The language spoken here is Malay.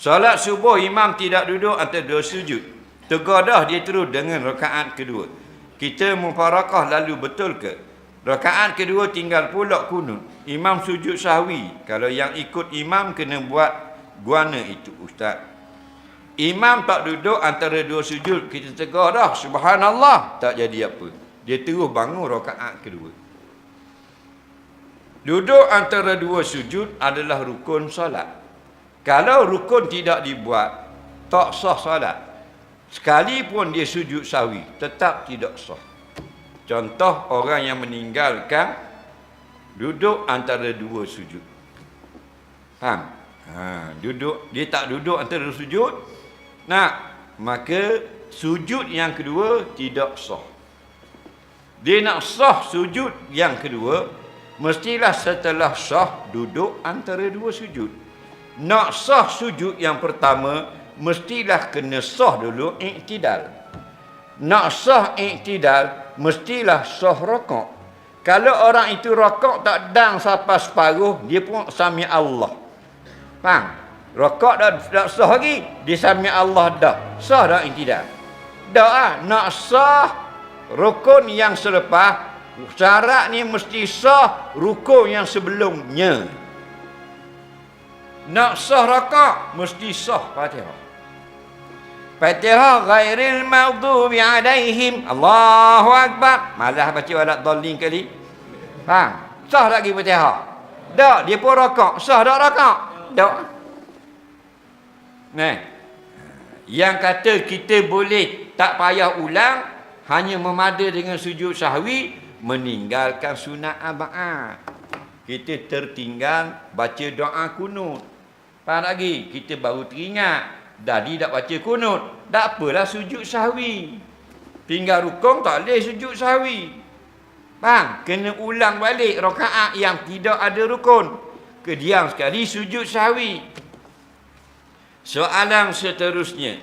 Solat subuh imam tidak duduk antara dua sujud. Tergodah dia terus dengan rakaat kedua. Kita mufarakah lalu betul ke? Rakaat kedua tinggal pula kunut. Imam sujud sahwi. Kalau yang ikut imam kena buat guana itu ustaz. Imam tak duduk antara dua sujud. Kita tegur dah. Subhanallah. Tak jadi apa. Dia terus bangun rakaat kedua. Duduk antara dua sujud adalah rukun solat. Kalau rukun tidak dibuat, tak sah solat. Sekalipun dia sujud sahwi, tetap tidak sah. Contoh orang yang meninggalkan duduk antara dua sujud. Faham? Duduk, dia tak duduk antara dua sujud. Maka sujud yang kedua tidak sah. Dia nak sah sujud yang kedua, mestilah setelah sah duduk antara dua sujud. Nak sah sujud yang pertama, mestilah kena sah dulu iktidal. Nak sah iktidal, mestilah sah rokok. Kalau orang itu rokok tak dang sampai separuh, dia pun sami Allah. Faham? Rokok dah sah lagi, dia sami Allah dah. Sah dah iktidal. Dah nak sah rukun yang selepas, syarat ni mesti sah rukun yang sebelumnya. Nak sah rakaat mesti sah Fatihah. Fatihah ghairil maghdubi alaihim. Allahu akbar. Malah baca walat dhalin kali. Sah lagi Fatihah. Tak, dia pun rakaat. Sah tak rakaat? Tak. Yang kata kita boleh tak payah ulang, hanya memada dengan sujud sahwi, meninggalkan sunat ab'ad. Kita tertinggal baca doa kunut. Faham lagi? Kita baru teringat. Tadi tak baca kunut. Tak apalah sujud sahwi. Tinggal rukun tak boleh sujud sahwi. Faham? Kena ulang balik rakaat yang tidak ada rukun. Kediam sekali sujud sahwi. Soalan seterusnya.